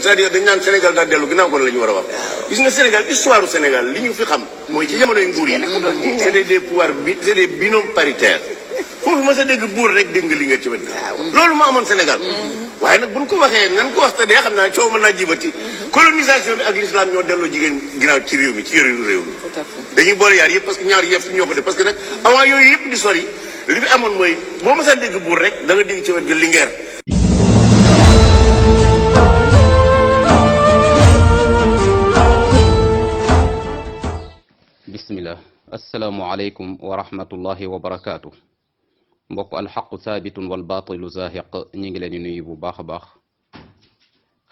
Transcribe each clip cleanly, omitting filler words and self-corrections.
c'est-à-dire dañ naan Sénégal daa dellu ginnaaw kon la ñu war a wax gis nga Sénégal histoire du Sénégal li ñu fi xam mooy ci jamonoy nguur yi c'était des pouvoirs c'est des binômes paritaires foofu ma sa dégg buur rek dégg nga li nga ci wet loolu ma amoon Sénégal waaye nag buñ ko waxee nan ko wax te dee xam naa coow mën naa jibati colonisation bi ak l'islam ñoo delloo jigéen ginnaaw ci réew mi ci yorin réew mi dañuy boole yaar yëpp parce que ñaar yëpp ñoo ko def parce que nag avant yooyu yëpp di sori li fi amoon mooy boo ma sa dégg buur rek da nga dégg ci wet ga Linguère bismillah asalaamualeykum wa rahmatullahi wa barakaatu mbokk alxaqu saabitun wal baatilu zaahiq ñi ngi leen di nuyu bu baax a baax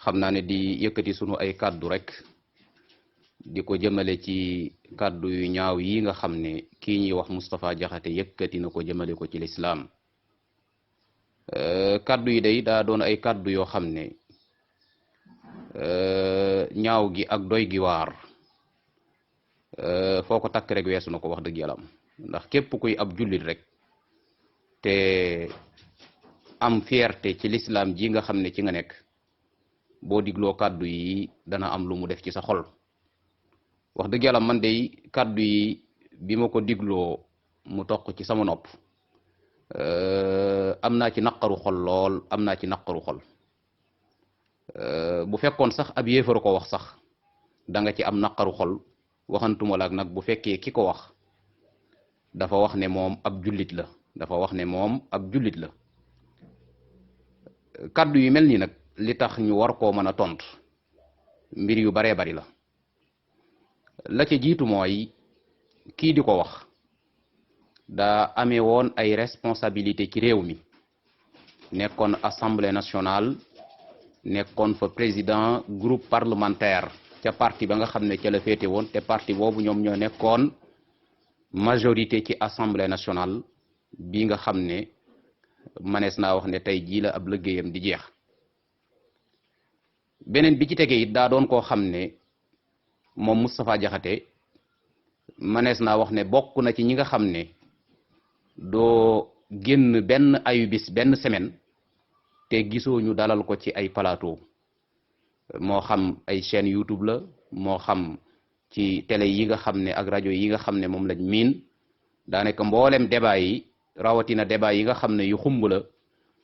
xam naa ne di yëkkati sunu ay kàddu rek di ko jëmale ci kàddu yu ñaaw yi nga xam ne kii ñuy wax Moustapha Diakhaté yëkkati na ko jëmale ko ci lislaam kàddu yi day daa doon ay kàddu yoo xam ne ñaaw gi ak doy gi waar foo ko takk rek weesu na ko wax dëgg yàlla ndax képp kuy ab jullit rek te am fierté ci lislaam ji nga xam ne ci nga nekk boo digloo kàddu yi dana am lu mu def ci sa xol wax dëgg yàlla man de kàddu yi bi ma ko digloo mu toq ci sama nopp am naa ci naqaru xol lool am naa ci naqaru xol bu fekkoon sax ab yéefar ko wax sax da nga ci am naqaru xol waxantuma laak nag bu fekkee ki ko wax dafa wax ne moom ab jullit la dafa wax ne moom ab jullit la kàddu yu mel nii nag li tax ñu war koo mën a tontu mbir yu baree bari la ca jiitu mooy kii di ko wax daa amee woon ay responsabilité ci réew mi nekkoon assemblée nationale nekkoon fa président groupe parlementaire ca parti ba nga xam ne ca la féete woon te parti boobu ñoom ñoo nekkoon majorité ci assemblée nationale bi nga xam ne manees naa wax ne tey jii la ab liggéeyam di jeex beneen bi ci tege it daa doon koo xam ne moom Moustapha Diakhaté manees naa wax ne bokk na ci ñi nga xam ne doo génn benn ayu bis benn semaine te gisoo ñu dalal ko ci ay plateau moo xam ay chaîne YouTube la moo xam ci télé yi nga xam ne ak rajo yi nga xam ne moom lañ miin daanaka mboolem débat yi rawatina débat yi nga xam ne yu xumb la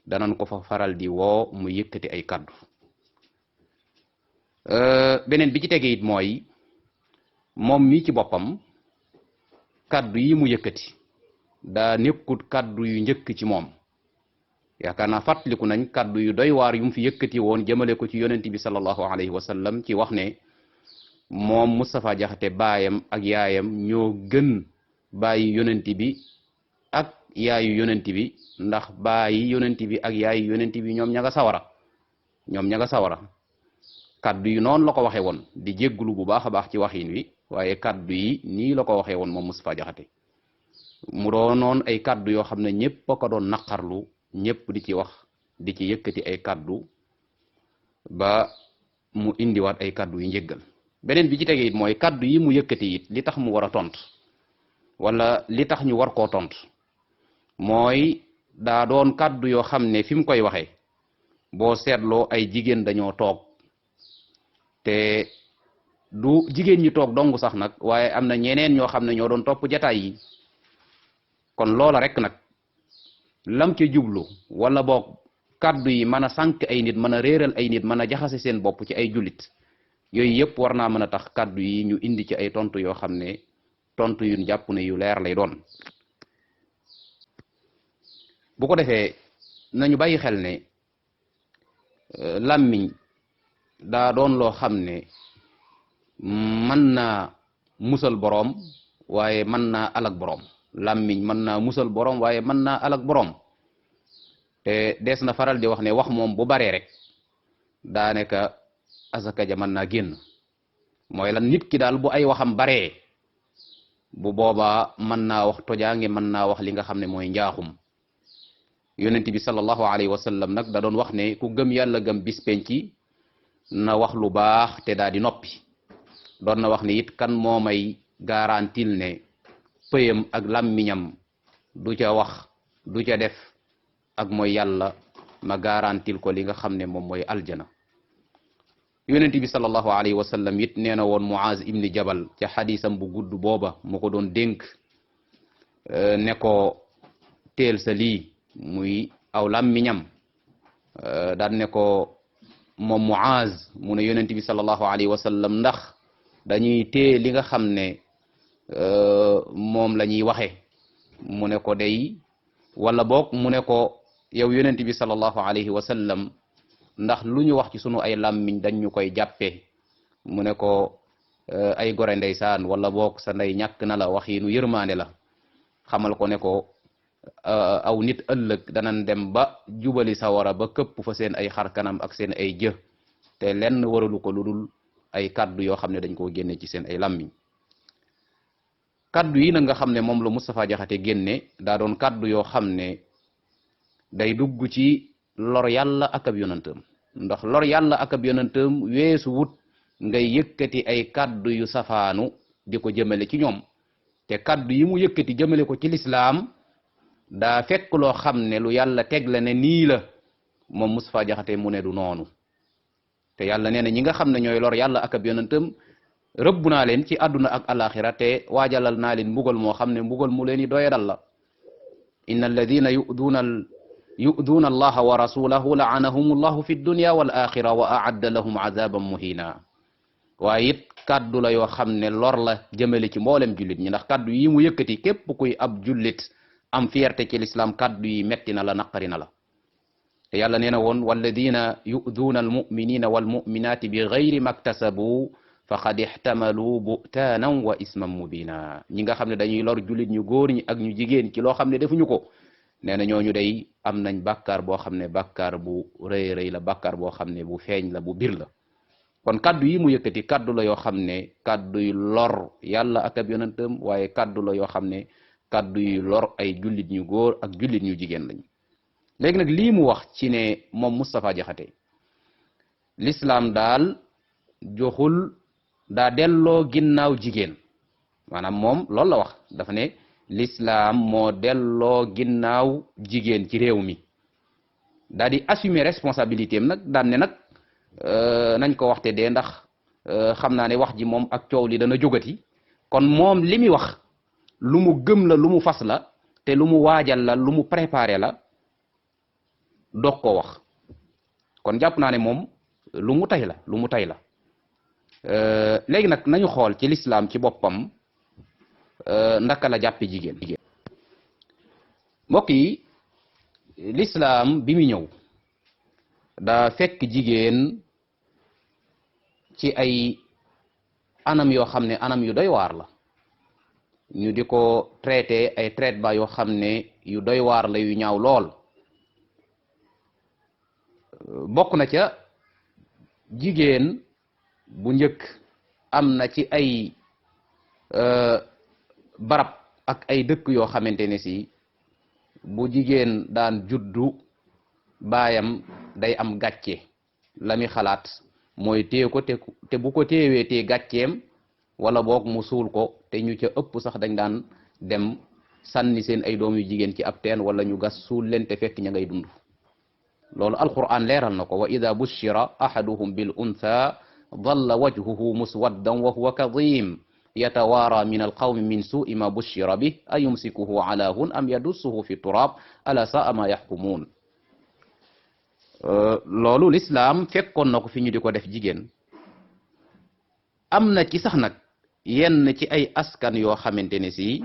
danañ ko fa faral di woo mu yëkkati ay kaddu beneen bi ci tege it mooy moom mii ci boppam kaddu yi mu yëkkati daa nekkut kaddu yu njëkk ci moom yaakaar naa fàttaliku nañ kaddu yu doy waar yu mu fi yëkkati woon jëmale ko ci yonent bi sallallahu alayhi wa sallam ci wax ne moom Moustapha Diakhaté baayam ak yaayam ñoo gën baayi yonent bi ak yaayu yonent bi ndax baayi yonent bi ak yaayu yonent bi ñoom ña nga sawara kaddu yi noonu la ko waxee woon di jéggulu bu baax a baax ci waxin wi waaye kaddu yi nii la ko waxee woon moom Moustapha Diakhaté mu doonoon ay kaddu yoo xam ne ñëpp a ko doon naqarlu ñëpp di ci wax di ci yëkkati ay kaddu ba mu indiwaat ay kaddu yu njëggal beneen bi ci tege it mooy kaddu yi mu yëkkati it li tax mu war a tontu wala li tax ñu war koo tontu mooy daa doon kaddu yoo xam ne fi mu koy waxee boo seetloo ay jigéen dañoo toog te du jigéen ñi toog dong sax nag waaye am na ñeneen ñoo xam ne ñoo doon topp jataay yi kon loola rek nag lam ca jublu wala boog kaddu yi mën a sànq ay nit mën a réeral ay nit mën a jaxase seen bopp ci ay jullit yooyu yëpp war naa mën a tax kaddu yi ñu indi ci ay tontu yoo xam ne tontu yu jàpp ne yu leer lay doon bu ko defee nañu bàyyi xel ne làmmiñ daa doon loo xam ne mën naa musal boroom waaye mën naa alag boroom làmmiñ mën naa musal boroom waaye mën naa alag boroom te dees na faral di wax ne wax moom bu baree rek daanaka asaka ja mën naa génn mooy lan nit ki daal bu ay waxam baree bu boobaa mën naa wax tojaange mën naa wax li nga xam ne mooy njaaxum yonent bi sallallahu alayhi wa sallam nag da doon wax ne ku gëm yàlla gëm bis penci na wax lu baax te daal di noppi doon na wax ne it kan moo may garantil ne pëyam ak làmmiñam du ca wax du ca def ak mooy yàlla ma garantil ko li nga xam ne moom mooy aljana yonent bi sallallahu alayhi wa sallam it nee na woon Muaz ibni Jabal ca xadisam bu gudd booba mu ko doon dénk ne ko teel sa lii muy aw làmmiñam daan ne ko moom Muaz mu ne yonent bi sallallahu alayhi wa sallam ndax dañuy téye li nga xam ne moom la ñuy waxe mu ne ko day wala boog mu ne ko yow yonent bi sallallahu alayhi wa sallam ndax lu ñu wax ci sunu ay làmmiñ dañ ñu koy jàppe mu ne ko ay gore ndeysaan wala boog sa ndey ñàkk na la waxiinu yërmaande la xamal ko ne ko aw nit ëllëg danañ dem ba jubali sawara ba këpp fa seen ay xar kanam ak seen ay jë te lenn waralu ko lu dul ay kaddu yoo xam ne dañ koo génne ci seen ay làmmiñ kaddu yi nag nga xam ne moom la Moustapha Diakhaté génne daa doon kaddu yoo xam ne day dugg ci lor yàlla ak ab yonantam ndax lor yàlla ak ab yonantam weesu wut ngay yëkkati ay kaddu yu safaanu di ko jëmale ci ñoom te kaddu yi mu yëkkati jëmale ko ci lislaam daa fekk loo xam ne lu yàlla teg la ne nii la moom Moustapha Diakhaté mu ne du noonu te yàlla nee na ñi nga xam ne ñooy lor yàlla ak ab yonantam rëbb naa leen ci àdduna ak alaxira te waajalal naa leen mbugal moo xam ne mbugal mu leen i doyadal la inna alladina yu'duuna allaha wa rasulahu la'anahum allahu fi dunya wal axira wa a'adda lahum azaban muhina waaye it kaddu la yoo xam ne lor la jëmale ci mboolem jullit ñi ndax kaddu yi mu yëkkati képp kuy ab jullit am fierté ci l'islam kaddu yi metti na la naqari na la te yàlla nee na woon walladina yu'duuna almuminina walmuminati bi gayri maktasabu faqad ixtamalu bu'taanan wa isman mubina ñi nga xam ne dañuy lor jullit ñu góor ñi ak ñu jigéen ci loo xam ne defuñu ko nee na ñooñu day am nañ bàkkaar boo xam ne bàkkaar bu rëy rëy la bàkkaar boo xam ne bu feeñ la bu bir la kon kaddu yi mu yëkkati kaddu la yoo xam ne kaddu yu lor yàlla ak ab yonentam waaye kaddu la yoo xam ne kaddu yu lor ay jullit ñu góor ak jullit ñu jigéen lañ léegi nag lii mu wax ci ne moom Moustapha Diakhaté l'islam daal joxul daa delloo ginnaaw jigéen maanaam moom loolu la wax dafa ne l'islam moo delloo ginnaaw jigéen ci réew mi daa di assumer responsabilité am nag daan ne nag nañ ko waxte dee ndax xam naa ne wax ji moom ak coow li dana jógati kon moom li muy wax lu mu gëm la lu mu fas la te lu mu waajal la lu mu préparé la doog koo wax kon jàpp naa ne moom lu mu tay la léegi nag nañu xool ci l'islam ci boppam ndaka la jàppe jigéen mbokk yi l'islam bi mu ñëw daa fekk jigéen ci ay anam yoo xam ne anam yu doy waar la ñu di ko traité ay traitement yoo xam ne yu doy waar la yu ñaaw lool bokk na ca jigéen bu njëkk am na ci ay barab ak ay dëkk yoo xamante ne si bu jigéen daan juddu baayam day am gàcce la mi xalaat mooy téye ko te bu ko téewee tee gàcceem wala boog mu suul ko te ñu ca ëpp sax dañ daan dem sànni seen ay doom yu jigéen ci ab teen wala ñu gas suul leen te fekk ña ngay dund loolu alquran leeral na ko wa ida bushira ahaduhum bil untha dalla wajhuhu muswaddan wa huwa kadhim yatawaara min alqawmi min su'i ma bushira bih ayumsikuhu ala hun am yadussuhu fi turab ala sa'a ma yaxkumuun loolu l'islam fekkoon na ko fi ñu di ko def jigéen am na ci sax nag yenn ci ay askan yoo xamante ne si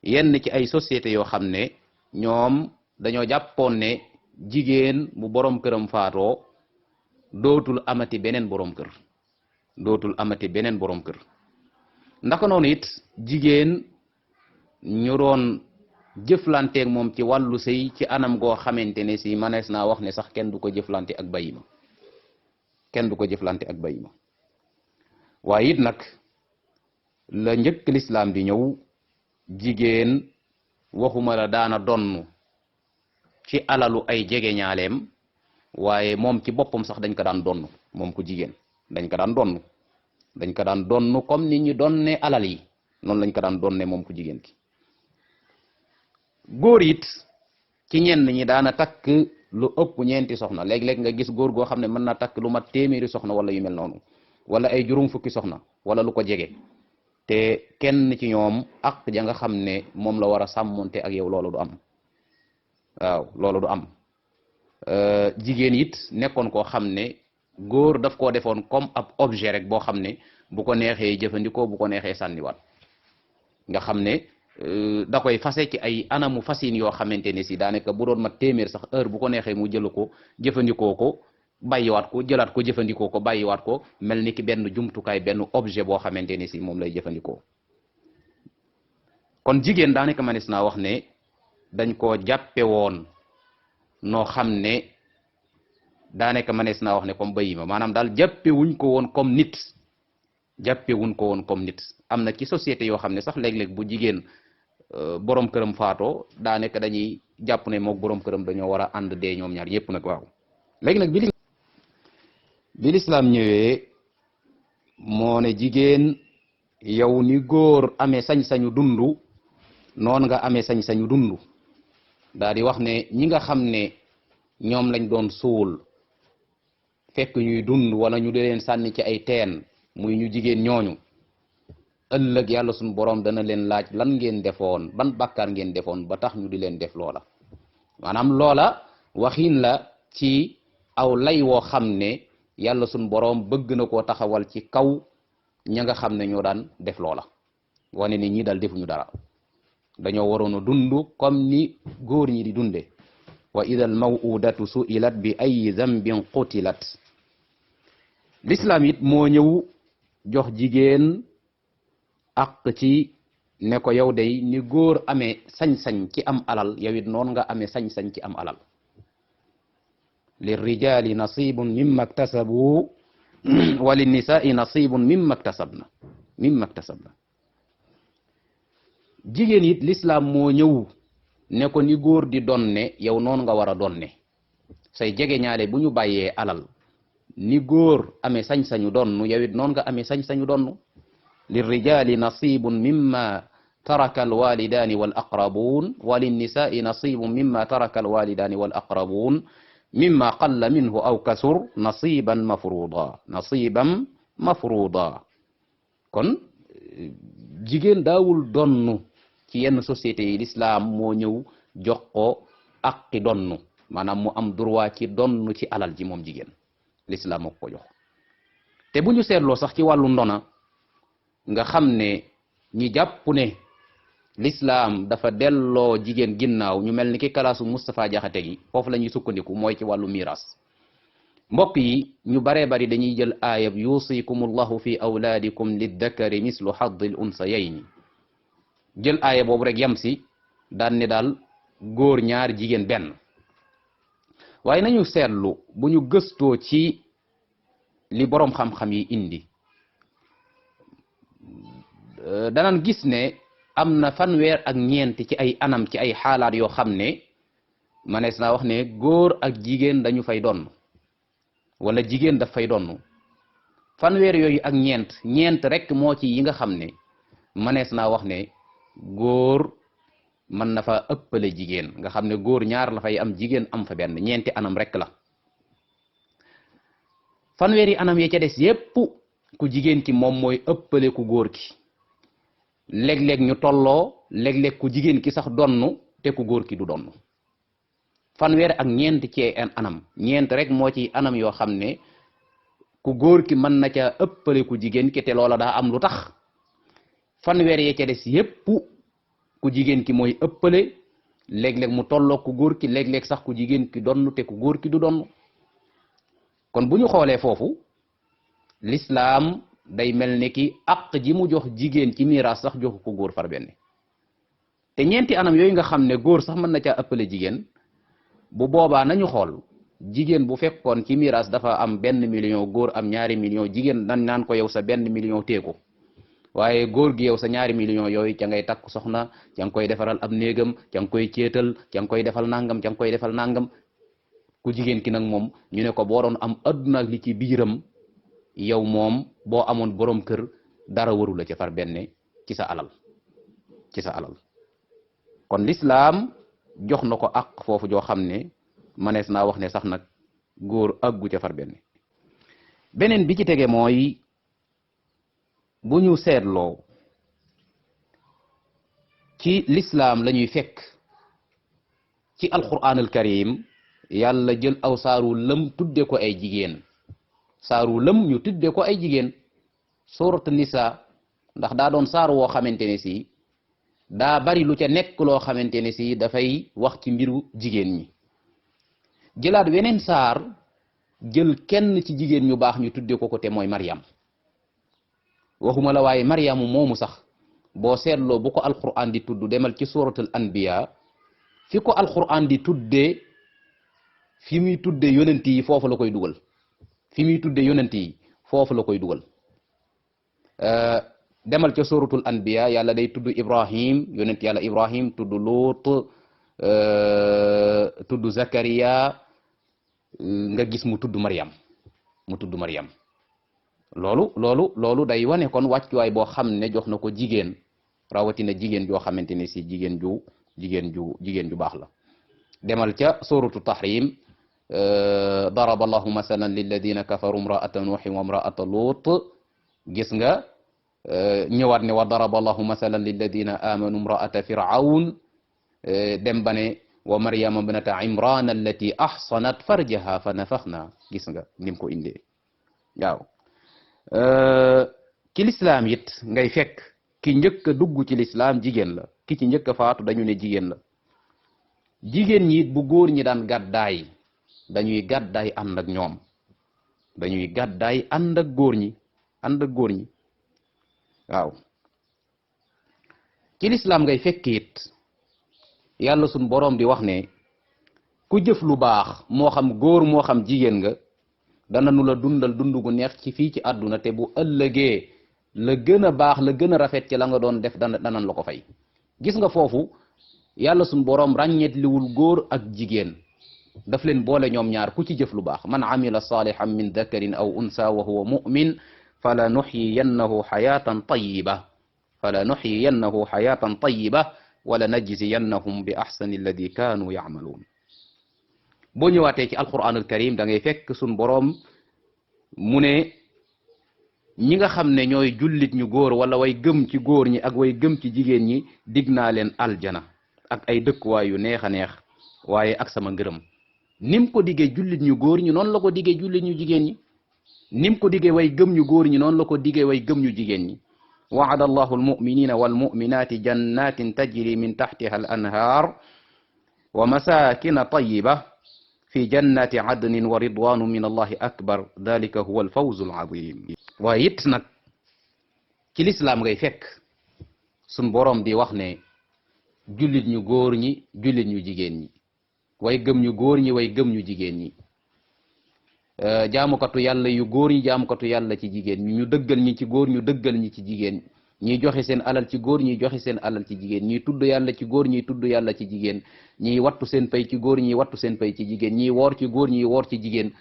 yenn ci ay société yoo xam ne ñoom dañoo jàppoon ne jigéen bu borom këram faatoo dootul amati beneen borom kër ndaka noonu it jigéen ñu doon jëflanteeg moom ci wàllu sëy ci anam goo xamante ne si manees naa wax ne sax kenn du ko jëflante ak bayima waaye it nag la njëkk l'islam di ñëw jigéen waxuma la daana donn ci alalu ay jege ñaaleem waaye moom ci boppam sax dañ ko daan donn moom ku jigéen dañ ko daan donn comme nit ñi donne alal yi noonu lañ ko daan donne moom ku jigéen ki góor it ci ñenn ñi daana takk lu ëpp ñeenti soxna léeg-léeg nga gis góor goo xam ne mën na takk lu mat téeméeri soxna wala yu mel noonu wala ay juróom fukki soxna wala lu ko jege te kenn ci ñoom ak ja nga xam ne moom la war a sàmmonte ak yow loolu du am waaw loolu du am jigéen it nekkoon koo xam ne góor daf koo defoon comme ab objet rek boo xam ne bu ko neexee jëfandikoo bu ko neexee sànniwaat nga xam ne da koy fase ci ay anamu fasin yoo xamante ne si daanaka bu doon mat téeméer sax heure bu ko neexee mu jël ko jëfandikoo ko bàyyiwaat ko jëlaat ko jëfandikoo ko bàyyiwaat ko mel ni ki benn jumtukaay benn objet boo xamante ne si moom lay jëfandikoo kon jigéen daanaka manis naa wax ne dañ koo jàppe woon noo xam ne daanaka manees naa wax ne comme bayima maanaam daal jàppe wuñ ko woon comme nit jàppe wuñ ko woon comme nit am na ci société yoo xam ne sax léeg-léeg bu jigéen borom këram faatoo daanaka dañuy jàpp ne mook borom këram dañoo war a ànd dee ñoom ñaar yépp nag waaw léegi nag bi lislaam ñëwee moo ne jigéen yow ni góor amee sañ-sañu dundu noonu nga amee sañ-sañu dundu daal di wax ne ñi nga xam ne ñoom lañ doon suul fekk ñuy dund wala ñu di leen sànni ci ay teen muy ñu jigéen ñooñu ëllëg yàlla suñu borom dana leen laaj lan ngeen defoon ban bàkkaar ngeen defoon ba tax ñu di leen def loola maanaam loola waxiin la ci aw lay woo xam ne yàlla suñu borom bëgg na koo taxawal ci kaw ña nga xam ne ñoo daan def loola wane ni ñi dal defuñu dara dañoo waroon a dund comme ni góor ñi di dunde wa ida al mawudatu su'ilat bi ay zambin qutilat l'islam it moo ñëw jox jigéen ak ci ne ko yow day ni góor amee sañ-sañ ci am alal yow it noonu nga amee sañ-sañ ci am alal lirrijali nasibun mimma iktasabu wa linnisaai nasibun mimma iktasabna jigéen it l'islam moo ñëw ne ko ni góor di donne yow noonu nga war a donne say jege ñaale bu ñu bàyyee alal ni góor amee sañ-sañu donnu yow it noonu nga amee sañ-sañu donnu lirrijali nasibun mimma taraka alwalidani wal aqrabun wa linnisaai nasibun mimma taraka alwalidani wal aqrabun mimma qalla minhu aw kasur nasiban mafruda kon jigéen daawul donnu ci yenn sociétés yi l'islam moo ñëw jox ko aqi donnu maanaam mu am droit ci donnu ci alal ji moom jigéen l'islam moo ko jox te bu ñu seetloo sax ci wàllu ndona nga xam ne ñi jàpp ne l'islam dafa delloo jigéen ginnaaw ñu mel ni ki kalaasu Moustapha Jaxate gi foofu la ñuy sukkandiku mooy ci wàllu miiras mbokk yi ñu baree bari dañuy jël aayab yusikumullahu fi awlaadikum liddakari mislu haddil unsayayni jël aaya boobu rek yam si daan ne daal góor ñaar jigéen benn waaye nañu seetlu bu ñu gëstoo ci li boroom xam-xam yi indi danan gis ne am na fanweer ak ñeent ci ay anam ci ay xaalaat yoo xam ne manees naa wax ne góor ak jigéen dañu fay donn wala jigéen daf fay donn fanweer yooyu ak ñeent rek moo ci yi nga xam ne manees naa wax ne góor mën na fa ëppale jigéen nga xam ne góor ñaar la fay am jigéen am fa benn ñeenti anam rek la fanweeri anam ya ca des yépp ku jigéen ki moom mooy ëppale ku góor ki léeg-léeg ñu tolloo léeg-léeg ku jigéen ki sax donnu te ku góor ki du donnu fanweer ak ñeent ci anam ñeent rek moo ci anam yoo xam ne ku góor ki mën na ca ëppale ku jigéen ki te loola daa am lu tax fanweer ya ca des yépp ku jigéen ki mooy ëppale léeg-léeg mu tolloo ku góor ki léeg-léeg sax ku jigéen ki donnu te ku góor ki du donnu kon bu ñu xoolee foofu l'islam day mel ni ki àq ji mu jox jigéen ci miraas sax joxu ko góor far benn te ñeenti anam yooyu nga xam ne góor sax mën na caa ëppale jigéen bu boobaa nañu xool jigéen bu fekkoon ci miraas dafa am 1 million góor am 2 millions jigéen dañ naan ko yow sa 1 million teeku waaye góor gi yow sa 2 millions yooyu ca ngay takk soxna ca nga koy defaral ab néegam ca nga koy céetal ca nga koy defal nangam ca nga koy defal nangam ku jigéen ki nag moom ñu ne ko boo doon am adduna ak li ci biiram yow moom boo amoon borom kër dara waru la ca far benn ci sa alal kon l'islam jox na ko ak foofu joo xam ne manees naa wax ne sax nag góor àggu ca far beneen bi ci tege mooy bu ñu seetloo ci lislaam lañuy fekk ci alquran al karim yàlla jël aw saaru lëm tudde ko ay jigéen saaru lëm ñu tudde ko ay jigéen suuratu nisa ndax daa doon saar woo xamante ne si daa bari lu ca nekk loo xamante ne si dafay wax ci mbiru jigéen ñi jëlaat weneen saar jël kenn ci jigéen ñu baax ñu tudde ko te mooy Maryam waxuma la waaye Maryamu moomu sax boo seetloo bu ko alquran di tudd demal ci suratul anbiya fi ko alquran di tuddee fi muy tudde yonent yi foofu la koy dugal fi muy tudde yonent yi foofu la koy dugal demal ca suratul anbiya yàlla day tudd Ibrahim yonent yàlla Ibrahim tudd Lut tudd Zakariya nga gis mu tudd Maryam loolu day wane kon wàccuwaay boo xam ne jox na ko jigéen rawatina jigéen joo xamante ne si jigéen ju baax la demal ca suratu tahrim daraba allahu masalan lilladina kafaru imra'ata nuuhin wa imra'ata lut gis nga ñëwaat ne wa daraba allahu masalan lilladina amanu imra'ata fir'aun dem ba ne wa maryama ibnata imran allati ahsanat farjaha fa nafaxna gis nga nim ko indee waaw ci lislaam it ngay fekk ki njëkk a dugg ci lislaam jigéen la ki ci njëkk a faatu dañu ne jigéen la jigéen ñi it bu góor ñi daan gàddaay dañuy gàddaay ànd ak ñoom dañuy gàddaay ànd ak góor ñi waaw ci lislaam ngay fekk it yàlla suñ boroom di wax ne ku jëf lu baax moo xam góor moo xam jigéen nga dana nu la dundal dund gu neex ci fii ci àdduna te bu ëllëgee la gën a baax la gën a rafet ci la nga doon def danan la ko fay gis nga foofu yàlla suñ boroom ràññeetliwul góor ak jigéen daf leen boole ñoom ñaar ku ci jëf lu baax man amila salihan min dakarin aw unsa wa huwa mu'min fala nuxyiyannahu xayatan tayiba wala najziyannahum bi ahsani alladi kaanu yacmaluun boo ñëwaatee ci alquran al karim da ngay fekk suñ boroom mu ne ñi nga xam ne ñooy jullit ñu góor wala way gëm ci góor ñi ak way gëm ci jigéen ñi dig naa leen aljana ak ay dëkkuwaay yu neex a neex waaye ak sama ngërëm nim ko diggee jullit ñu góor ñi noonu la ko diggee jullit ñu jigéen ñi nim ko diggee way gëm ñu góor ñi noonu la ko diggee way gëm ñu jigéen ñi wa'ada allahu almu'minina walmu'minati jannatin tajri min tahtiha al anhar wa masakina tayyiba fi jannati adnin wa ridwanu min allahi akbar dalika huwa alfawzu alazim waaye it nag ci lislaam ngay fekk suñ boroom di wax ne jullit ñu góor ñi jullit ñu jigéen ñi way gëm ñu góor ñi way gëm ñu jigéen ñi jaamukatu yàlla yu góor ñi jaamukatu yàlla ci jigéen ñi ñu dëggal ñi ci góor ñu dëggal ñi ci jigéen ñiy joxe seen alal ci góor ñiy joxe seen alal ci jigéen ñiy tudd yàlla ci góor ñiy tudd yàlla ci jigéen ñiy wattu seen pay ci góor ñiy wattu seen pay ci jigéen ñiy woor ci góor ñiy woor ci jigéen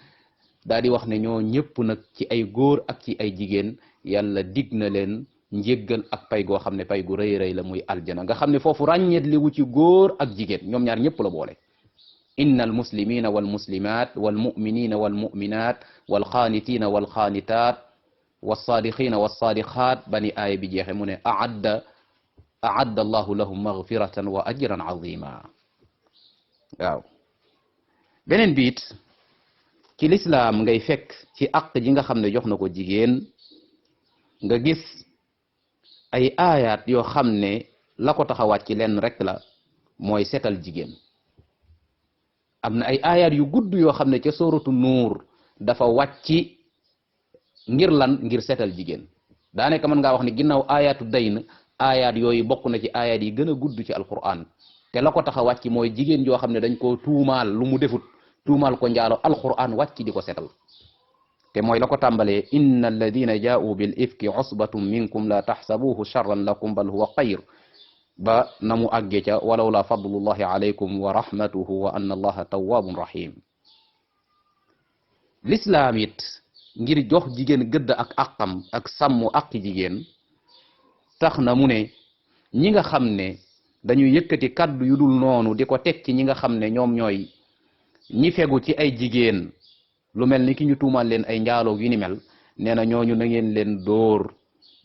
daal di wax ne ñoo ñëpp nag ci ay góor ak ci ay jigéen yàlla dig na leen njéggal ak pay goo xam ne pay gu rëy rëy la muy aljana nga xam ne foofu ràññeet li wu ci góor ak jigéen ñoom ñaar ñëpp la boole inna almuslimina walmuslimat walmuminina walmuminat walxaanitina walxaanitat walsaadiqina walsaadiqat bani aaya bi jeexe mu ne aadda allahu lahum magfiratan wa ajran azima waaw beneen biit ci lislaam ngay fekk ci aq ji nga xam ne jox na ko jigéen nga gis ay aayaat yoo xam ne la ko taxawaat ci lenn rek la mooy setal jigéen am na ay aayaat yu gudd yoo xam ne ca sooratu nuur dafa wàcci ngir lan ngir setal jigéen daanaka mën ngaa wax ne ginnaaw aayaatu dayn aayaat yooyu bokk na ci aayaat yi gën a gudd ci alquran te la ko tax a wàcc mooy jigéen joo xam ne dañ koo tuumaal lu mu defut tuumaal ko njaalo alquran wàcc di ko setal te mooy la ko tàmbalee inna alladina jaa'u bil ifki usbatum minkum la taxsabuhu charran lakum bal huwa xayr ba na mu àgge ca walaw la fadlullahi alaykum wa rahmatuhu wa anna allaha tawwabun rahim lislaam it ngir jox jigéen gëdd ak àqam ak sàmm àqi jigéen tax na mu ne ñi nga xam ne dañuy yëkkati kaddu yu dul noonu di ko teg ci ñi nga xam ne ñoom ñooy ñi fegu ci ay jigéen lu mel ni ki ñu tuumal leen ay njaaloo yu ni mel nee na ñooñu na ngeen leen dóor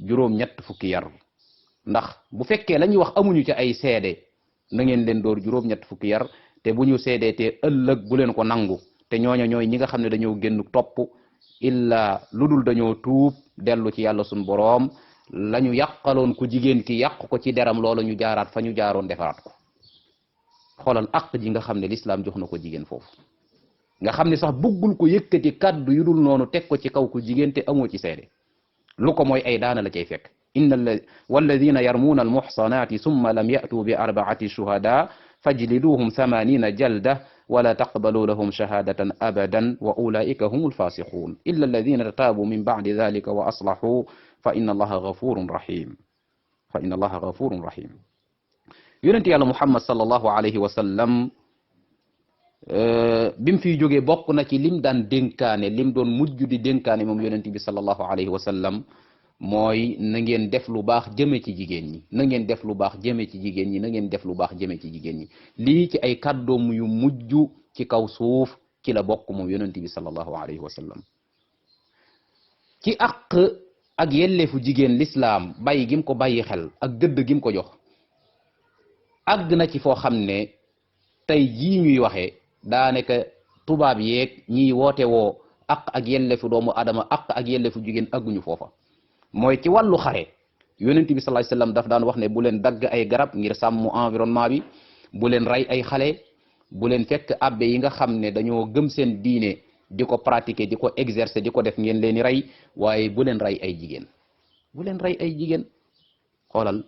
juróom-ñett fukki yar ndax bu fekkee la ñuy wax amuñu ci ay seede na ngeen leen dóor juróom-ñett fukki yar te bu ñu seedee te ëllëg bu leen ko nangu te ñooña ñooy ñi nga xam ne dañoo génn topp illa lu dul dañoo tuub dellu ci yàlla suñ boroom la ñu yàqaloon ku jigéen ki yàq ko ci deram loola ñu jaaraat fa ñu jaaroon defaraat ko xoolal àq ji nga xam ne lislaam jox na ko jigéen foofu nga xam ne sax bëggul ko yëkkati kàddu yu dul noonu teg ko ci kaw ku jigéen te amoo ci seede lu ko mooy ay daana la cay fekk walladina yarmuuna almuxsanaati summa lam yatuu bi arbaati shuhada fajliduhum 80 jalda wala taqbalu lahum shahadatan abadan wa ulaika hum alfasiqun illa alladina taabu min bacdi dalika wa aslahu fa inna allaha gafurun rahim yonent yàlla muhammad sallallahu alayhi wa sallam bim fiy jógee bokk na ci lim daan dénkaane lim doon mujj di dénkaane moom yonent bi sallallahu alayhi wa sallam mooy na ngeen def lu baax jëme ci jigéen ñi na ngeen def lu baax jëme ci jigéen ñi na ngeen def lu baax jëme ci jigéen ñi lii ci ay kàddoom yu mujj ci kaw suuf ci la bokk moom yonent bi sallallahu alayhi wa sallam ci àq ak yelleefu jigéen lislaam bàyyi gim ko bàyyi xel ak gëdd gim ko jox àgg na ci foo xam ne tey jii ñuy waxee daanaka tubaab yeeg ñiy woote woo àq ak yelleefu doomu adama àq ak yelleefu jigéen àgguñu foofa mooy ci wàllu xare yonent bi sallallahu alayhi wasallam daf daan wax ne bu leen dagg ay garab ngir sàmm environnement bi bu leen rey ay xale bu leen fekk abbe yi nga xam ne dañoo gëm seen diine di ko pratiquer di ko exercer di ko def ngeen leen di rey waaye bu leen rey ay jigéen bu leen rey ay jigéen xoolal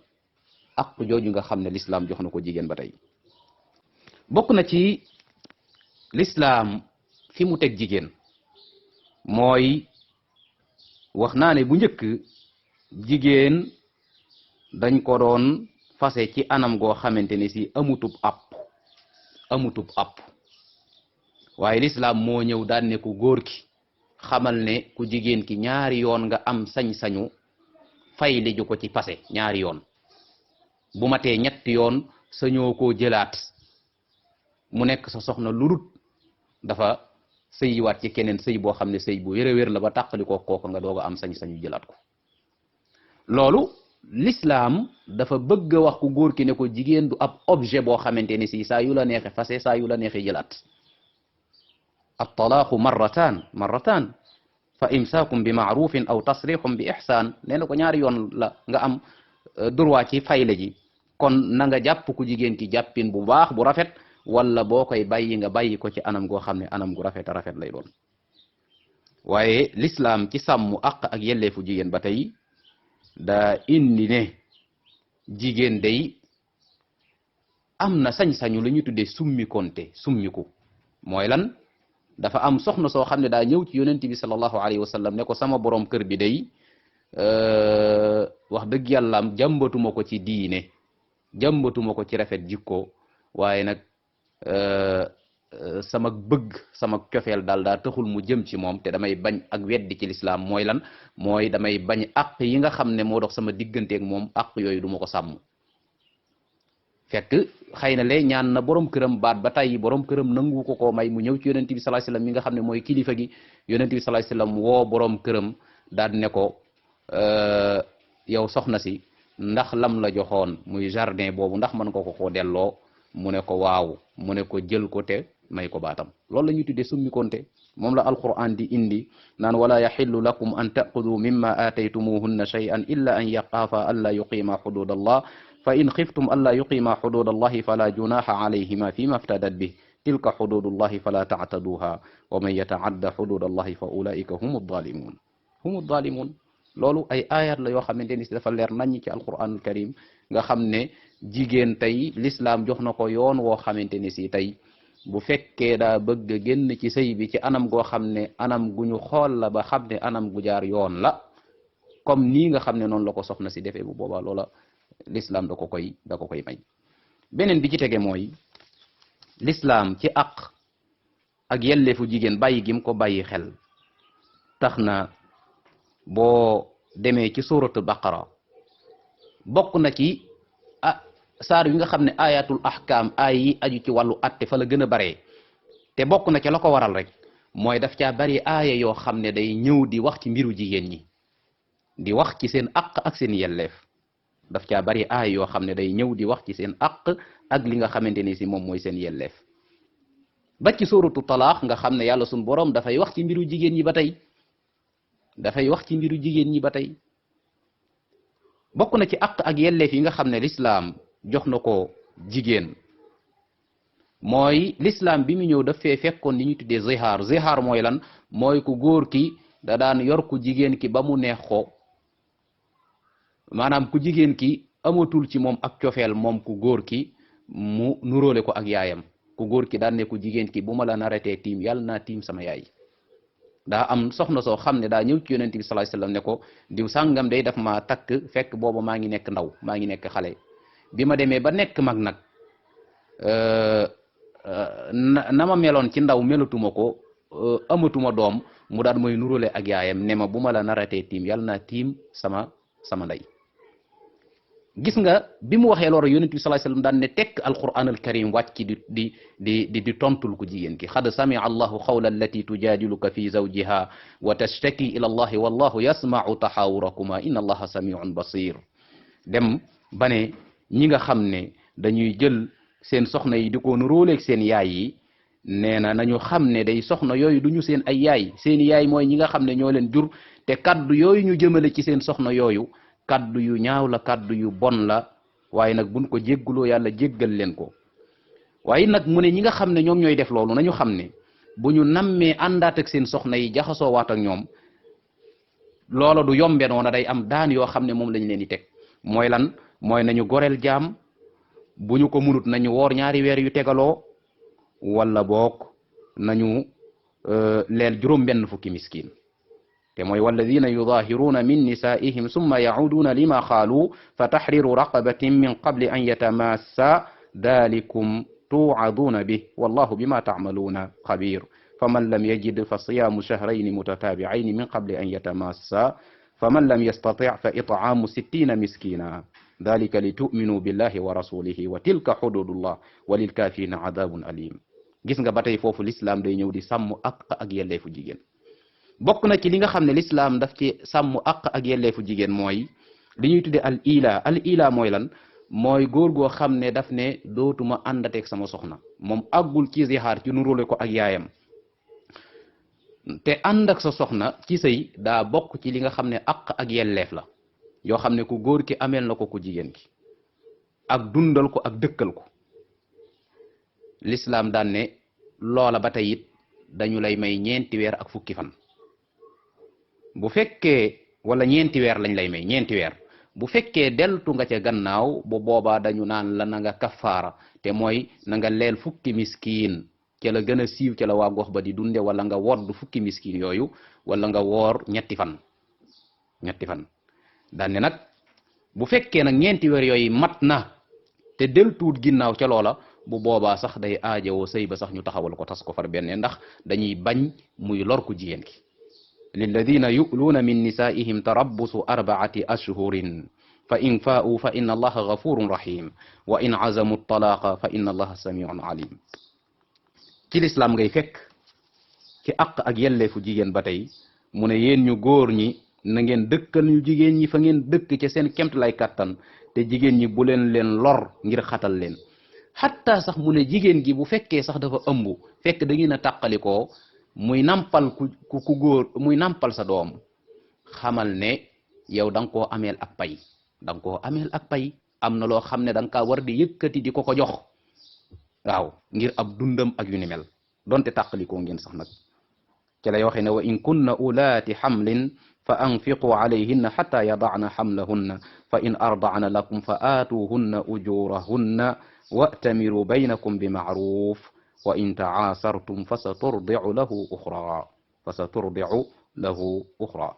ak jooju nga xam ne l'islam jox na ko jigéen ba tey bokk na ci l'islam fi mu teg jigéen mooy wax naa ne bu njëkk jigéen dañ ko doon fase ci anam goo xamante ne si amutub app waaye l'islam moo ñëw daan ne ku góor ki xamal ne ku jigéen ki ñaari yoon nga am sañ-sañu fay li ju ko ci fase ñaari yoon bu matee ñetti yoon sañoo koo jëlaat mu nekk sa soxna lurut dafa sëyiwaat ci keneen sëy boo xam ne sëy bu wér la ba tàqali ko kooku nga doog a am sañ-sañu jëlaat ko loolu l'islam dafa bëgg a wax ku góor ki ne ko jigéen du ab objet boo xamante ni si saa yu la neexe fase saa yu la neexe jëlaat at-talaaqu marratan fa imsaakum bi maarufin aw tasrixum bi ihsaan nee na ko ñaari yoon la nga am droit ci fayle ji kon na nga jàpp ku jigéen ki jàppin bu baax bu rafet wala boo koy bàyyi nga bàyyi ko ci anam goo xam ne anam gu rafet a rafet lay doon waaye l'islam ci sàmm àq ak yelleefu jigéen ba tey daa indi ne jigéen day am na sañ-sañu lu ñu tuddee summiku mooy lan dafa am soxna soo xam ne daa ñëw ci yonent bi sallallahu alayhi wa sallam ne ko sama borom kër bi day wax dëgg yàlla am jàmbatuma ko ci diine jàmbatuma ko ci rafet jikko waaye nag sama bëgg sama cofeel daal daa taxul mu jëm ci moom te damay bañ ak weddi ci lislaam mooy lan mooy damay bañ àq yi nga xam ne moo dox sama digganteeg moom àq yooyu du ma ko sàmm fekk xëy na lee ñaan na borom këram baat ba tey borom këram nangu ko koo may mu ñëw ci yonent bi sallallahu alayhi wasallam mi nga xam ne mooy kilifa gi yonent bi sallallahu alayhi wasallam woo borom këram daal ne ko yow soxna si ndax lam la joxoon muy jardin boobu ndax mën nga ko koo delloo mu ne ko waaw mu ne ko jël ko te may ko baatam loolu la ñuy tuddee summi konte moom la alquran di indi naan wala yaxillu lakum an taxudu mimma aataytumuhunna shay'an illa an yaxaafa an la yuqima xudud allah fa in xiftum an la yuqima xudud allahi fala junaha alayhima fima iftadat bih tilka xudud allahi fala taataduha wa man yataadda xudud allahi fa ulaika hum adalimun loolu ay ayat la yoo xamante ni si dafa leer naññ ci alquranul karim nga xam ne jigéen tey l'islam jox na ko yoon woo xamante ni si tey bu fekkee daa bëgg a génn ci sëy bi ci anam goo xam ne anam gu ñu xool la ba xam ne anam gu jaar yoon la comme nii nga xam ne noonu la ko soxna si defee bu boobaa loola l'islam da ko koy may beneen bi ci tege mooy l'islam ci ak yelleefu jigéen bàyyi gim ko bàyyi xel tax na boo demee ci suratul baqara bokk na ci saar yi nga xam ne ayatul ahkam ay yi aju ci wàllu atte fa la gën a baree te bokk na ca la ko waral rek mooy daf caa bari aaya yoo xam ne day ñëw di wax ci mbiru jigéen ñi di wax ci seen aq ak seen yelleef daf caa bari aaya yoo xam ne day ñëw di wax ci seen aq ak li nga xamante ni si moom mooy seen yelleef ba ci suuratu talaax nga xam ne yàlla suñu boroom dafay wax ci mbiru jigéen ñi ba tey dafay wax ci mbiru jigéen ñi ba tey bokk na ci aq ak yelleef yi nga xam ne lislaam jox na ko jigéen mooy lislaam bi mu ñëw daf fee fekkoon li ñuy tuddee zihaar mooy lan mooy ku góor ki da daan yor ku jigéen ki ba mu neex ko maanaam ku jigéen ki amatul ci moom ak cofeel moom ku góor ki mu nuróole ko ak yaayam ku góor ki daan ne ku jigéen ki bu ma la naratee tiim yàlla naa tiim sama yaay daa am soxna soo xam ne daa ñëw ci yonent bi sallallahu alayhi wasallam ne ko diw sàngam day daf ma takk fekk booba maa ngi nekk ndaw maa ngi nekk xale bi ma demee ba nekk mag nag na ma meloon ci ndaw melatuma ko amatuma doom mu daan mooy nuróole ak yaayam ne ma bu ma la naratee tiim yàlla naa tiim sama ndey gis nga bi mu waxee loolu yonent bi sallallahu alayhi wasallam daan ne tekk alquran alkarim wàcc di tontul ko jigéen ki xad samia allahu qawla allati tujadiluka fi zawjiha wa tashtaki ila allahi wallahu yasma'u tahawurakuma inna allaha samiun basir dem ba ne ñi nga xam ne dañuy jël seen soxna yi di ko nuróoleeg seen yaay yi nee na nañu xam ne day soxna yooyu duñu seen ay yaay seen yaay mooy ñi nga xam ne ñoo leen jur te kaddu yooyu ñu jëmale ci seen soxna yooyu kaddu yu ñaaw la kaddu yu bon la waaye nag buñ ko jégguloo yàlla jéggal leen ko waaye nag mu ne ñi nga xam ne ñoom ñooy def loolu nañu xam ne bu ñu nammee àndaat ak seen soxna yi jaxasoo waat ak ñoom loola du yombe noona day am daan yoo xam ne moom lañ leen di teg mooy lan mooy nañu goreel jaam bu ñu ko munut nañu woor ñaari weer yu tegaloo wala boog nañu leel juróom benn fukki miskin te mooy walladina yudahiruna min nisaihim summa yauduna lima xaalu fa tahriru raqabatin min qabli an yatamassa dalikum tuaduna bih wallahu bima taamaluuna xabir faman lam yajid fa siyamu shahrayni mutatabi'ayni min qabli an yatamassa faman lam yastati' fa it'amu 60 miskina dalika li tu'minu billahi wa rasulihi wa tilka hududullah wa lil kafirina adabun alim gis nga ba tey foofu l'islam day ñëw di sàmm ak yelleefu jigéen bokk na ci li nga xam ne l'islam daf ci sàmm ak yelleefu jigéen mooy li ñuy tudde al ila mooy lan mooy góor goo xam ne daf ne dootuma àndateeg sama soxna moom àggul ci zihaar ci nuróole ko ak yaayam te ànd ak sa soxna ci sëy daa bokk ci li nga xam ne ak yelleef la yoo xam ne ku góor ki ameel na ko ku jigéen ki ak dundal ko ak dëkkal ko l'islam daan ne loola ba tey it dañu lay may 4 weer ak fukki fan bu fekkee wala 4 weer lañ lay may 4 weer bu fekkee deltu nga ca gannaaw bu boobaa dañu naan la na nga kafaara te mooy na nga leel fukki miskiin ca la gën a siiw ca la waa gox ba di dunde wala nga wodd fukki miskiin yooyu wala nga woor 3 fan daan ne nag bu fekkee nag 4 weer yooyu mat na te deltuut ginnaaw ca loola bu boobaa sax day aajowoo sëy ba sax ñu taxawal ko tas ko far benn ndax dañuy bañ muy lor ku jigéen ki lilladina yu'luuna min nisaihim tarabbusu 4 ashhurin fa in faa'u fa inna allaha ghafurun rahim wa in azamu talaqa fa inna allaha samiun alim ci lislaam ngay fekk ci ak yelleefu jigéen ba tey mu ne yéen ñu góor ñi na ngeen dëkkal ñu jigéen ñi fa ngeen dëkk ca seen kemt lay kattan te jigéen ñi bu leen lor ngir xatal leen xatta sax mu ne jigéen gi bu fekkee sax dafa ëmb fekk da ngeen a tàqalikoo muy nampal ku góor muy nampal sa doom xamal ne yow da nga koo ameel ak pay am na loo xam ne da nga kaa war di yëkkati di ko jox waaw ngir ab dundam ak yu ni mel donte tàqalikoo ngeen sax nag ci lay waxe ne wa in kunna ulaati xamlin fa anfiqu alayhinna xata yadacna xamlahunna fa in ardacna lakum fa aatuhunna ujurahunna wa'tamiru baynakum bi ma'ruf wa in ta'asartum fa saturdi'u lahu ukhra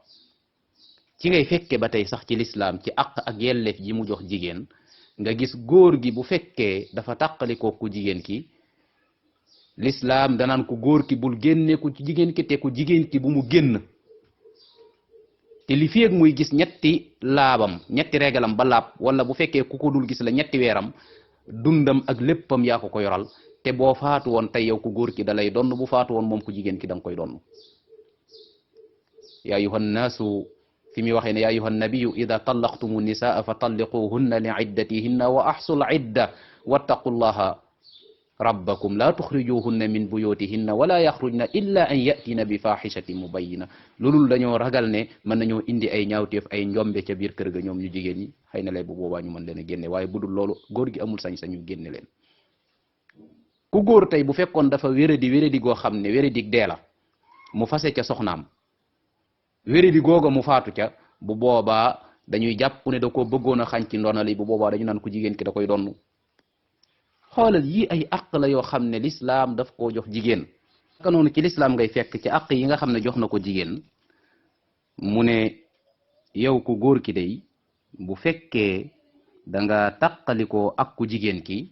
ci ngay fekke ba tey sax ci lislaam ci ak yelleef ji mu jox jigéen nga gis góor gi bu fekkee dafa tàqalikoo ku jigéen ki lislaam danaan ko góor ki bul génne ku ci jigéen ki te ku jigéen ki bu mu génn te li fi ak muy gis 3 laabam 3 regalam ba laab wala bu fekkee ku ko dul gis la 3 weeram dundam ak léppam yaa ko yoral te boo faatu woon tey yow ku góor ki da lay donn bu faatu woon moom ku jigéen ki da nga koy donn yaa ayuha nnaasu fi muy waxee ne yaa ayuha nabiyu ida tallaqtumu nisaa fa talliquhunna li iddatihinna wa ahsul idda wattaqullaha rabbakum la tuxrijuhunna min buyutihinna wala yaxrujna illa an yatina bi fahishatin mubayina loolul dañoo ragal ne mën nañoo indi ay ñaawteef ay njombe ca biir kër ga ñoom ñu jigéen ñi xëy na lay bu boobaa ñu mën leen a génne waaye budul loolu góor gi amul sañ-sañu génne leen ku góor tey bu fekkoon dafa wéradi goo xam ne wéradig dee la mu fase ca soxnaam wéradi googa mu faatu ca bu boobaa dañuy jàpp ne da koo bëggoon a xañ ci ndonali bu boobaa dañu naan ku jigéen ki da koy donn xoolal yii ay àq la yoo xam ne lislaam daf koo jox jigéen naka noonu ci lislaam ngay fekk ci àq yi nga xam ne jox na ko jigéen mu ne yow ku góor ki day bu fekkee da nga taqalikoo ak ku jigéen ki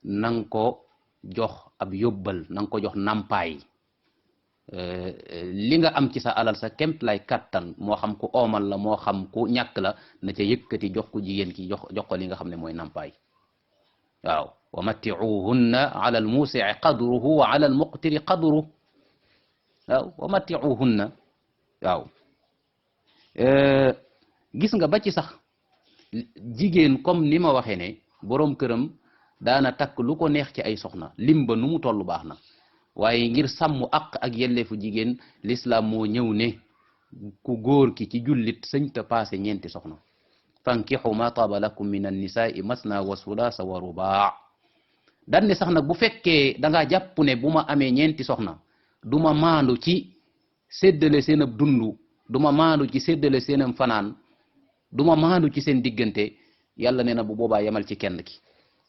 nang ko jox ab yóbbal nang ko jox nampaay li nga am ci sa alal sa kemt lay kattan moo xam ku oomal la moo xam ku ñàkk la na ca yëkkati jox ku jigéen ki jox ko li nga xam ne mooy nampaay waaw wa matti'uhunna ala al musi'i qadruhu wa ala al muqtiri qadruhu waaw wa matti'uhunna waaw gis nga ba ci sax jigéen comme ni ma waxee ne boroom këram daana takk lu ko neex ci ay soxna lim ba nu mu toll baax na waaye ngir sàmm àq ak yelleefu jigéen l'islam moo ñëw ne ku góor ki ci jullit sëñ ta passé ñeenti soxna fankixu ma taaba lakum min annisaai masna wa sulaasa wa rubaa dan ne sax nag bu fekkee da ngaa jàpp ne bu ma amee ñeenti soxna du ma maandu ci séddale seen ab dundu du ma maandu ci séddale seenam fanaan du ma maandu ci seen diggante yàlla nee na bu boobaa yemal ci kenn ki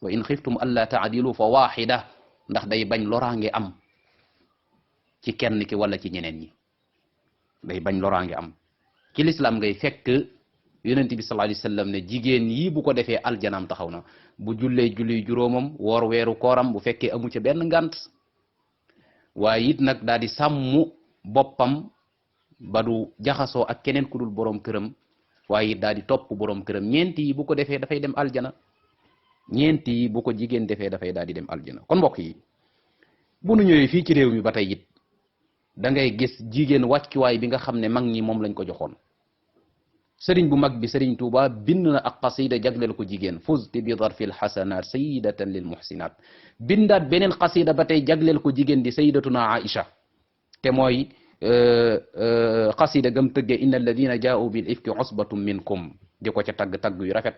wa in xiftum alla taadilu fa waaxida ndax day bañ loraange am ci kenn ki wala ci ñeneen ñi day bañ loraange am ci lislaam ngay fekk yonent bi sallallahu alayhi wasallam ne jigéen yi bu ko defee aljanaam taxaw na bu jullee julli juróomam woor weeru kooram bu fekkee amu ca benn ngant waaye it nag daal di sàmm boppam ba du jaxasoo ak keneen ku dul boroom këram waaye it daal di topp boroom këram ñeenti yi bu ko defee dafay dem aljana ñeenti yi bu ko jigéen defee dafay daal di dem aljana kon mbokk yi bu nu ñëwee fii ci réew mi ba tey it da ngay gis jigéen wàccuwaay bi nga xam ne mag ñi moom lañ ko joxoon sëriñ bu mag bi sëriñ Tuuba bind na ak qasida jagleel ko jigéen fuzti bi darfil xasanat sayidatan lil muhsinat bindaat beneen qasida ba tey jagleel ko jigéen di sayidatuna Aïcha te mooy qasida gam tëggee inna alladina jaa'u bil ifki usbatum minkum di ko ca tagg yu rafet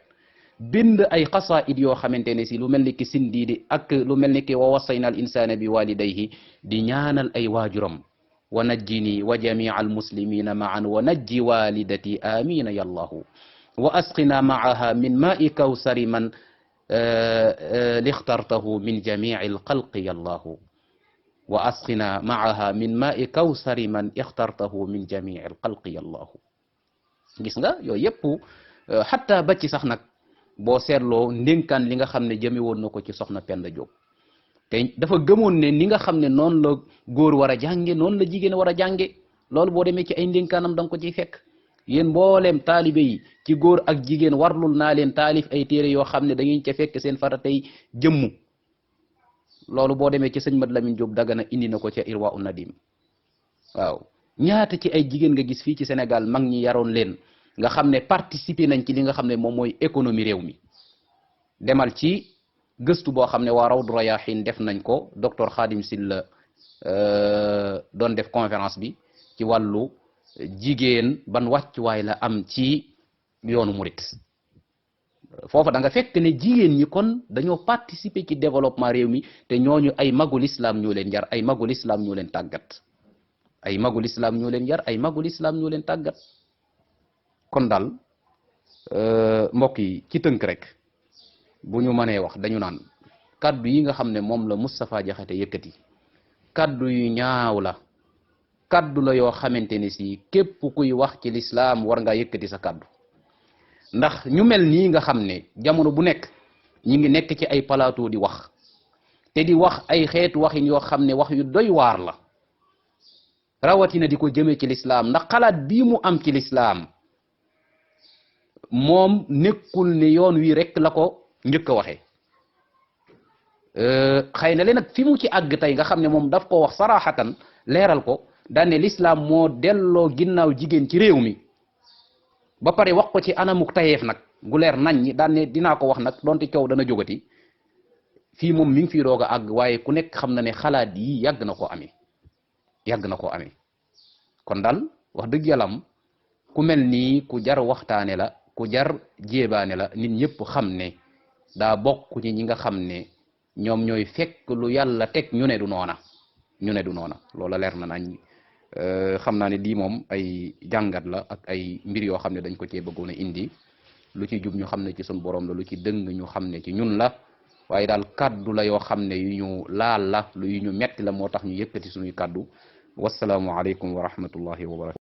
bind ay qasaid yoo xamante ne si lu mel ni ki sindiidi ak lu mel ni ki wa wassayna al insana bi walidayhi di ñaanal ay waajuram wa najjini wa jamia almuslimina maan wa najji walidati amina yallahu wa asqina maaha min maai kawsari man lixtartahu min jamii alxalqi yallahu wa asqina maaha min maai kawsari man ixtartahu min jamii alxalqi yallahu gis nga yooyu yëpp xatta ba ci sax nag boo seetloo ndénkaan li nga xam ne jëme woon na ko ci soxna Penda Diop te dafa gëmoon ne ni nga xam ne noonu la góor war a jànge noonu la jigéen war a jànge loolu boo demee ci ay ndénkaanam da nga ko ciy fekk yéen mbooleem taalibe yi ci góor ak jigéen warlul naa leen taalif ay téere yoo xam ne da ngeen ca fekk seen faratay jëmmu loolu boo demee ci sëñ Mat Lamin Diop Dagana indi na ko ca Irwa u Nadim waaw ñaata ci ay jigéen nga gis fii ci Sénégal mag ñi yaroon leen nga xam ne participer nañ ci li nga xam ne moom mooy économie réew mi demal ci gëstu boo xam ne waa Rawdu Rayaahin def nañ ko docteur Khadim Sylla doon def conférence bi ci wàllu jigéen ban wàccuwaay la am ci yoonu murit foofa da nga fekk ne jigéen ñi kon dañoo participer ci développement réew mi te ñooñu ay magul islam ñoo leen yar ay magul islam ñoo leen tàggat ay magul islam ñoo leen yar ay magul islam ñoo leen tàggat kon daal mbokk yi ci tënk rek bu ñu mënee wax dañu naan kaddu yi nga xam ne moom la Moustapha Diakhaté yëkkati kaddu yu ñaaw la kaddu la yoo xamante ne si képp kuy wax ci lislaam war ngaa yëkkati sa kaddu ndax ñu mel nii nga xam ne jamono bu nekk ñi ngi nekk ci ay plateau di wax te di wax ay xeetu waxin yoo xam ne wax yu doy waar la rawatina di ko jëmee ci lislaam ndax xalaat bii mu am ci lislaam moom nekkul ne yoon wi rek la ko njëkk a waxee xëy na leen nag fi mu ci àgg tey nga xam ne moom daf ko wax saraxatan leeral ko daan ne l'islam moo delloo ginnaaw jigéen ci réew mi ba pare wax ko ci anamuk tayeef nag gu leer nañ ñi daan ne dinaa ko wax nag donte coow dana jógati fii moom mi ngi fii doog a àgg waaye ku nekk xam na ne xalaat yi yàgg na koo amee kon daal wax dëgg yàlla am ku mel nii ku jar waxtaane la ku jar jéebaane la nit ñëpp xam ne daa bokk ci ñi nga xam ne ñoom ñooy fekk lu yàlla teg ñu ne du noona loola leer na nañ xam naa ne lii moom ay jàngat la ak ay mbir yoo xam ne dañ ko cee bëggoon a indi lu ci jub ñu xam ne ci sun borom la lu ci dëng ñu xam ne ci ñun la waaye daal kaddu la yoo xam ne yu ñu laal la yu ñu metti la moo tax ñu yëkkati suñuy kaddu wasalaamu aleykum wa rahmatullahi wa barakatu